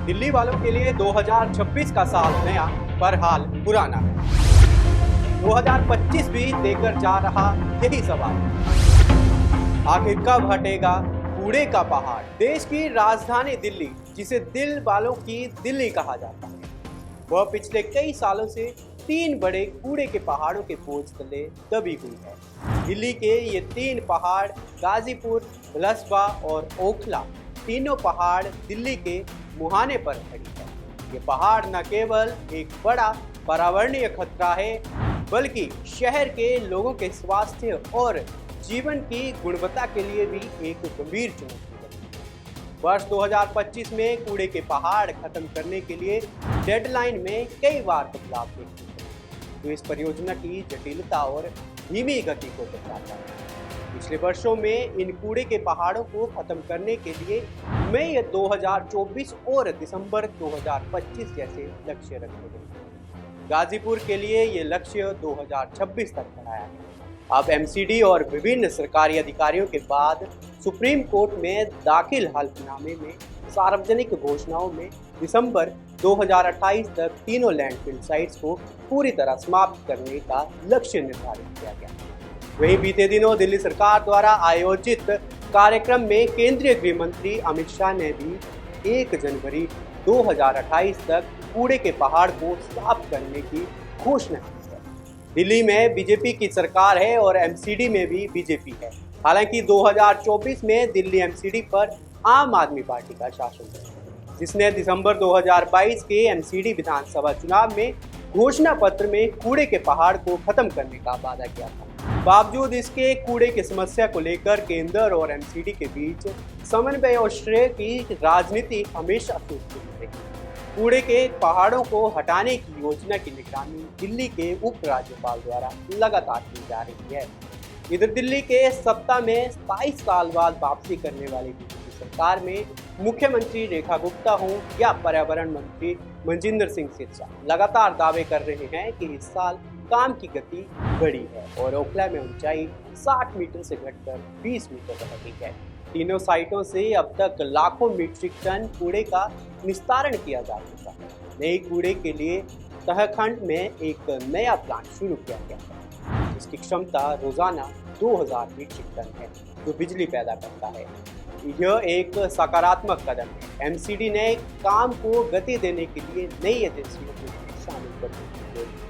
दिल्ली वालों के लिए 2026 का साल नया पर हाल पुराना। 2025 भी देकर जा रहा यही सवाल, आखिर कब हटेगा कूड़े का पहाड़। देश की राजधानी दिल्ली, जिसे दिल वालों की दिल्ली कहा जाता है, वह पिछले कई सालों से 3 बड़े कूड़े के पहाड़ों के बोझ तले दबी हुई है। दिल्ली के ये 3 पहाड़ गाजीपुर, बिलासपुर और ओखला, तीनों पहाड़ दिल्ली के मुहाने पर खड़ी है। ये पहाड़ न केवल एक बड़ा पर्यावरणीय खतरा है, बल्कि शहर के लोगों के स्वास्थ्य और जीवन की गुणवत्ता के लिए भी एक गंभीर चुनौती है। वर्ष 2025 में कूड़े के पहाड़ खत्म करने के लिए डेडलाइन में कई बार बदलाव देखते हैं, जो इस परियोजना की जटिलता और धीमी गति को दर्शाता है। पिछले वर्षों में इन कूड़े के पहाड़ों को खत्म करने के लिए मई 2024 और दिसंबर 2025 जैसे लक्ष्य रखे गए। गाजीपुर के लिए ये लक्ष्य 2026 तक बढ़ाया गया। अब एमसीडी और विभिन्न सरकारी अधिकारियों के बाद सुप्रीम कोर्ट में दाखिल हल्फनामे में सार्वजनिक घोषणाओं में दिसंबर 2028 तक तीनों लैंडफिल साइट्स को पूरी तरह समाप्त करने का लक्ष्य निर्धारित किया गया। वहीं बीते दिनों दिल्ली सरकार द्वारा आयोजित कार्यक्रम में केंद्रीय गृह मंत्री अमित शाह ने भी 1 जनवरी 2028 तक कूड़े के पहाड़ को साफ करने की घोषणा की है। दिल्ली में बीजेपी की सरकार है और एमसीडी में भी बीजेपी है। हालांकि 2024 में दिल्ली एमसीडी पर आम आदमी पार्टी का शासन है, जिसने दिसंबर 2022 के एमसीडी विधानसभा चुनाव में घोषणा पत्र में कूड़े के पहाड़ को खत्म करने का वादा किया था। बावजूद इसके कूड़े की समस्या को लेकर केंद्र और एमसीडी के बीच समन्वय और श्रेय की राजनीति हमेशा सुलझती रही। कूड़े के पहाड़ों को हटाने की योजना की निगरानी दिल्ली के उप राज्यपाल द्वारा लगातार की जा रही है। इधर दिल्ली के सत्ता में 27 साल बाद वापसी करने वाली बीजेपी सरकार में मुख्यमंत्री रेखा गुप्ता हो या पर्यावरण मंत्री मनजिंदर सिंह सिरसा लगातार दावे कर रहे हैं कि इस साल काम की गति बढ़ी है और ओखला में ऊंचाई 60 मीटर से घटकर 20 मीटर रह गई है। तीनों साइटों से अब तक लाखों मीट्रिक टन कूड़े का निस्तारण किया जा चुका है। नए कूड़े के लिए तहखंड में एक नया प्लांट शुरू किया गया है, जिसकी क्षमता रोजाना 2000 मीट्रिक टन है, जो बिजली पैदा करता है। यह एक सकारात्मक कदम है। एमसीडी ने काम को गति देने के लिए नई एजेंसियों को शामिल करने की कोशिश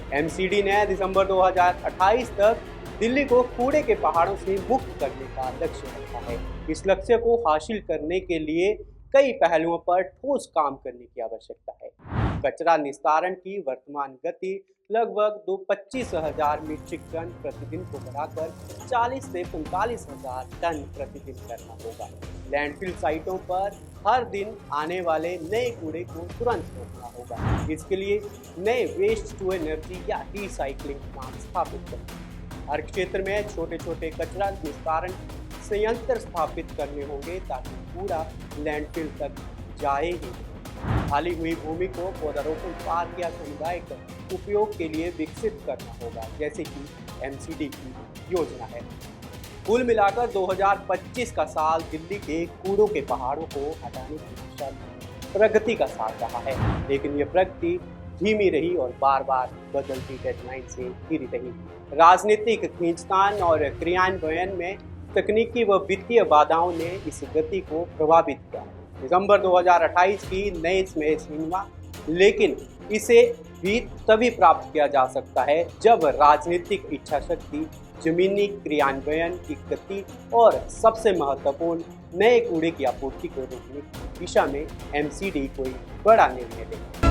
की। एमसीडी ने दिसंबर 2028 तक दिल्ली को कूड़े के पहाड़ों से मुक्त करने का लक्ष्य रखा है। इस लक्ष्य को हासिल करने के लिए कई पहलुओं पर ठोस काम करने की आवश्यकता है। कचरा निस्तारण की वर्तमान गति लगभग 25,000 मीट्रिक टन प्रतिदिन को बढ़ाकर 40 से 45,000 टन प्रतिदिन करना होगा। लैंडफिल साइटों पर हर दिन आने वाले नए कूड़े को तुरंत रोकना होगा। इसके लिए नए वेस्ट टू एनर्जी या रिसाइकलिंग प्लांट स्थापित करना। हर क्षेत्र में छोटे छोटे कचरा निस्तारण संयंत्र स्थापित करने होंगे, ताकि कूड़ा लैंडफिल तक जाए ही। खाली हुई भूमि को पौधारोपण पार्क या सामुदायिक उपयोग के लिए विकसित करना होगा, जैसे कि एमसीडी की योजना है। कुल मिलाकर 2025 का साल दिल्ली के कूड़ों के पहाड़ों को हटाने की दिशा में प्रगति का साल रहा है, लेकिन यह प्रगति धीमी रही और बार बार बदलती डेडलाइन से घिरी रही। राजनीतिक खींचतान और क्रियान्वयन में तकनीकी व वित्तीय बाधाओं ने इस गति को प्रभावित किया। दिसंबर 2028 की नई समय सीमा, लेकिन इसे भी तभी प्राप्त किया जा सकता है जब राजनीतिक इच्छा शक्ति, जमीनी क्रियान्वयन की गति और सबसे महत्वपूर्ण नए कूड़े की आपूर्ति को रोकने की दिशा में एमसीडी कोई बड़ा निर्णय ले।